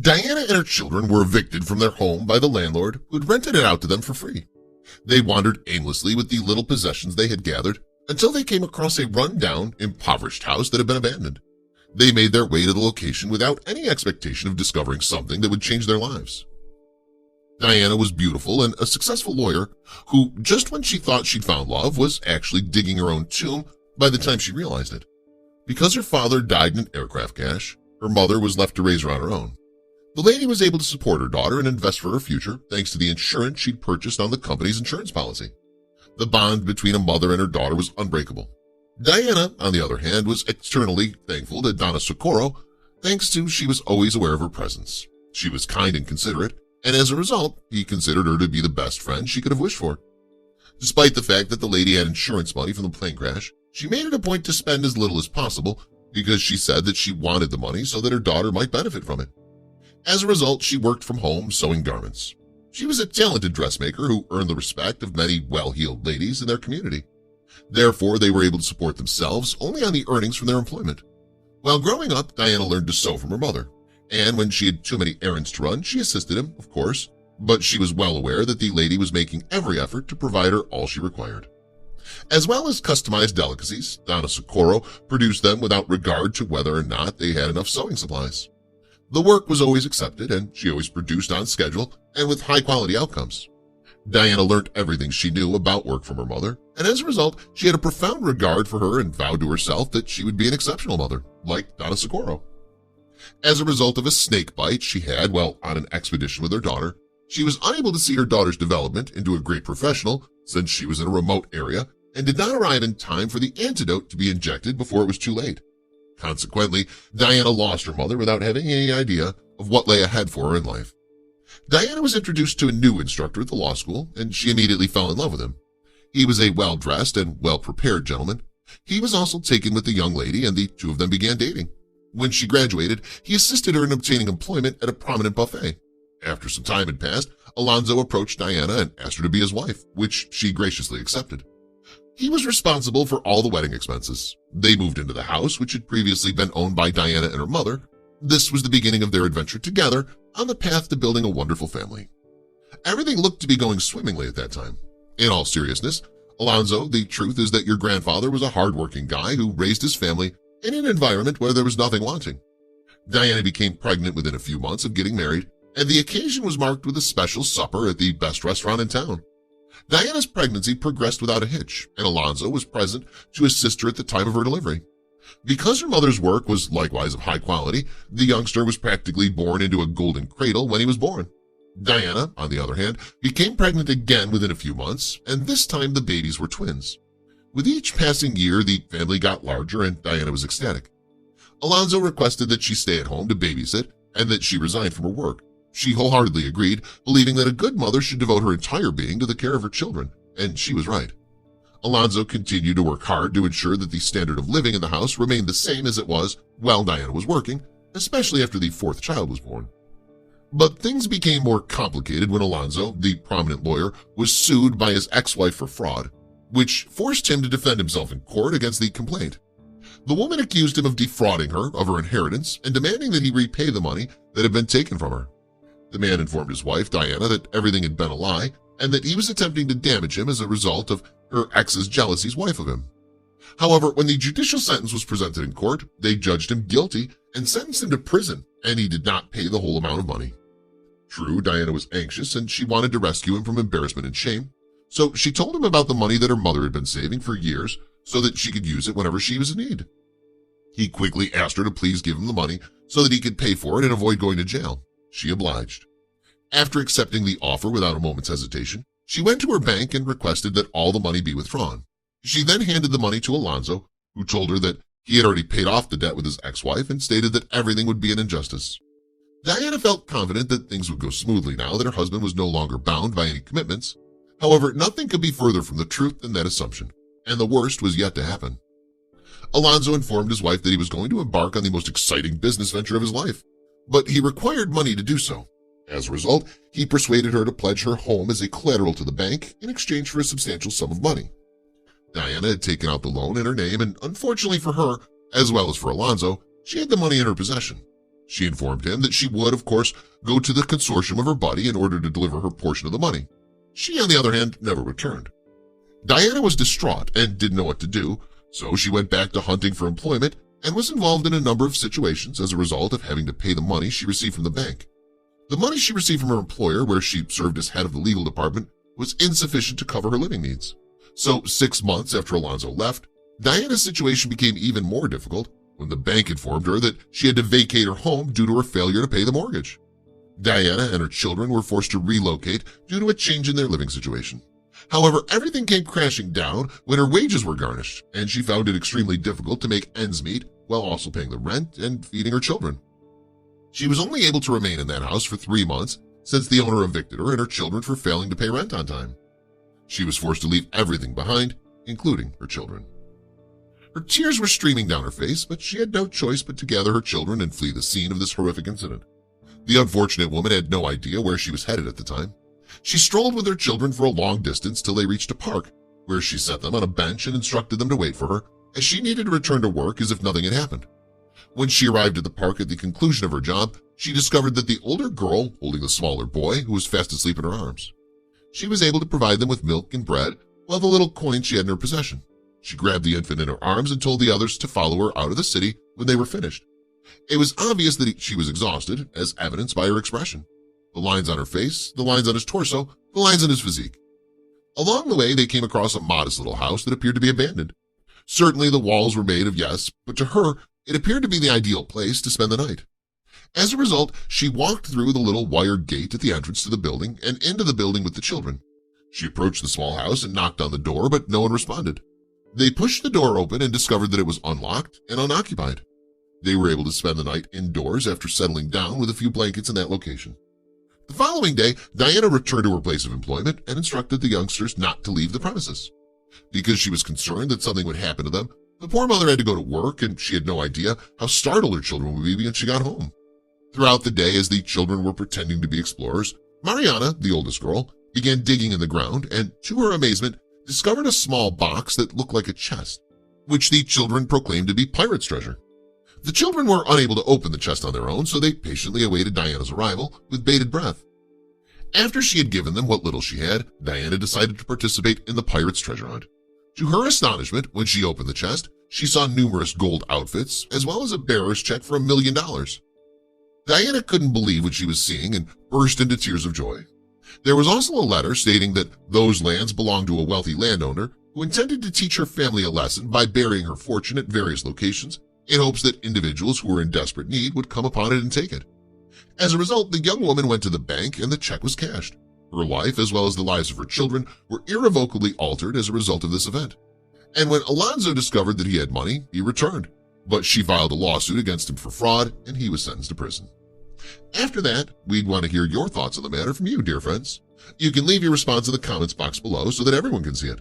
Diana and her children were evicted from their home by the landlord who had rented it out to them for free. They wandered aimlessly with the little possessions they had gathered until they came across a run-down, impoverished house that had been abandoned. They made their way to the location without any expectation of discovering something that would change their lives. Diana was beautiful and a successful lawyer who, just when she thought she'd found love, was actually digging her own tomb by the time she realized it. Because her father died in an aircraft crash, her mother was left to raise her on her own. The lady was able to support her daughter and invest for her future thanks to the insurance she'd purchased on the company's insurance policy. The bond between a mother and her daughter was unbreakable. Diana, on the other hand, was eternally thankful to Donna Socorro, thanks to she was always aware of her presence. She was kind and considerate, and as a result, he considered her to be the best friend she could have wished for. Despite the fact that the lady had insurance money from the plane crash, she made it a point to spend as little as possible because she said that she wanted the money so that her daughter might benefit from it. As a result, she worked from home sewing garments. She was a talented dressmaker who earned the respect of many well-heeled ladies in their community. Therefore, they were able to support themselves only on the earnings from their employment. While growing up, Diana learned to sew from her mother, and when she had too many errands to run, she assisted him, of course, but she was well aware that the lady was making every effort to provide her all she required. As well as customized delicacies, Donna Socorro produced them without regard to whether or not they had enough sewing supplies. The work was always accepted, and she always produced on schedule and with high-quality outcomes. Diana learned everything she knew about work from her mother, and as a result, she had a profound regard for her and vowed to herself that she would be an exceptional mother, like Donna Socorro. As a result of a snake bite she had while on an expedition with her daughter, she was unable to see her daughter's development into a great professional since she was in a remote area and did not arrive in time for the antidote to be injected before it was too late. Consequently, Diana lost her mother without having any idea of what lay ahead for her in life. Diana was introduced to a new instructor at the law school, and she immediately fell in love with him. He was a well-dressed and well-prepared gentleman. He was also taken with the young lady, and the two of them began dating. When she graduated, he assisted her in obtaining employment at a prominent buffet. After some time had passed, Alonzo approached Diana and asked her to be his wife, which she graciously accepted. He was responsible for all the wedding expenses. They moved into the house, which had previously been owned by Diana and her mother. This was the beginning of their adventure together on the path to building a wonderful family. Everything looked to be going swimmingly at that time. In all seriousness, Alonzo, the truth is that your grandfather was a hard-working guy who raised his family in an environment where there was nothing wanting. Diana became pregnant within a few months of getting married, and the occasion was marked with a special supper at the best restaurant in town. Diana's pregnancy progressed without a hitch, and Alonzo was present to assist her at the time of her delivery. Because her mother's work was likewise of high quality, the youngster was practically born into a golden cradle when he was born. Diana, on the other hand, became pregnant again within a few months, and this time the babies were twins. With each passing year, the family got larger, and Diana was ecstatic. Alonzo requested that she stay at home to babysit and that she resign from her work. She wholeheartedly agreed, believing that a good mother should devote her entire being to the care of her children, and she was right. Alonzo continued to work hard to ensure that the standard of living in the house remained the same as it was while Diana was working, especially after the fourth child was born. But things became more complicated when Alonzo, the prominent lawyer, was sued by his ex-wife for fraud, which forced him to defend himself in court against the complaint. The woman accused him of defrauding her of her inheritance and demanding that he repay the money that had been taken from her. The man informed his wife, Diana, that everything had been a lie and that he was attempting to damage him as a result of her ex's jealousy's wife of him. However, when the judicial sentence was presented in court, they judged him guilty and sentenced him to prison, and he did not pay the whole amount of money. True, Diana was anxious and she wanted to rescue him from embarrassment and shame, so she told him about the money that her mother had been saving for years so that she could use it whenever she was in need. He quickly asked her to please give him the money so that he could pay for it and avoid going to jail. She obliged. After accepting the offer without a moment's hesitation, she went to her bank and requested that all the money be withdrawn. She then handed the money to Alonzo, who told her that he had already paid off the debt with his ex-wife and stated that everything would be an injustice. Diana felt confident that things would go smoothly now that her husband was no longer bound by any commitments. However, nothing could be further from the truth than that assumption, and the worst was yet to happen. Alonzo informed his wife that he was going to embark on the most exciting business venture of his life, but he required money to do so. As a result, he persuaded her to pledge her home as a collateral to the bank in exchange for a substantial sum of money. Diana had taken out the loan in her name, and unfortunately for her, as well as for Alonzo, she had the money in her possession. She informed him that she would, of course, go to the consortium of her buddy in order to deliver her portion of the money. She, on the other hand, never returned. Diana was distraught and didn't know what to do, so she went back to hunting for employment and was involved in a number of situations as a result of having to pay the money she received from the bank. The money she received from her employer, where she served as head of the legal department, was insufficient to cover her living needs. So 6 months after Alonzo left, Diana's situation became even more difficult when the bank informed her that she had to vacate her home due to her failure to pay the mortgage. Diana and her children were forced to relocate due to a change in their living situation. However, everything came crashing down when her wages were garnished, and she found it extremely difficult to make ends meet while also paying the rent and feeding her children. She was only able to remain in that house for 3 months since the owner evicted her and her children for failing to pay rent on time. She was forced to leave everything behind, including her children. Her tears were streaming down her face, but she had no choice but to gather her children and flee the scene of this horrific incident. The unfortunate woman had no idea where she was headed at the time. She strolled with her children for a long distance till they reached a park, where she set them on a bench and instructed them to wait for her, as she needed to return to work as if nothing had happened. When she arrived at the park at the conclusion of her job, she discovered that the older girl holding the smaller boy who was fast asleep in her arms. She was able to provide them with milk and bread, while the little coins she had in her possession. She grabbed the infant in her arms and told the others to follow her out of the city when they were finished. It was obvious that she was exhausted, as evidenced by her expression. The lines on her face, the lines on his torso, the lines on his physique. Along the way, they came across a modest little house that appeared to be abandoned. Certainly the walls were made of yes, but to her, it appeared to be the ideal place to spend the night. As a result, she walked through the little wire gate at the entrance to the building and into the building with the children. She approached the small house and knocked on the door, but no one responded. They pushed the door open and discovered that it was unlocked and unoccupied. They were able to spend the night indoors after settling down with a few blankets in that location. The following day, Diana returned to her place of employment and instructed the youngsters not to leave the premises. Because she was concerned that something would happen to them, the poor mother had to go to work, and she had no idea how startled her children would be when she got home. Throughout the day, as the children were pretending to be explorers, Mariana, the oldest girl, began digging in the ground and, to her amazement, discovered a small box that looked like a chest, which the children proclaimed to be pirate's treasure. The children were unable to open the chest on their own, so they patiently awaited Diana's arrival with bated breath. After she had given them what little she had, Diana decided to participate in the pirate's treasure hunt. To her astonishment, when she opened the chest, she saw numerous gold outfits, as well as a bearer's check for $1 million. Diana couldn't believe what she was seeing and burst into tears of joy. There was also a letter stating that those lands belonged to a wealthy landowner who intended to teach her family a lesson by burying her fortune at various locations in hopes that individuals who were in desperate need would come upon it and take it. As a result, the young woman went to the bank and the check was cashed. Her life, as well as the lives of her children, were irrevocably altered as a result of this event. And when Alonzo discovered that he had money, he returned. But she filed a lawsuit against him for fraud, and he was sentenced to prison. After that, we'd want to hear your thoughts on the matter from you, dear friends. You can leave your response in the comments box below so that everyone can see it.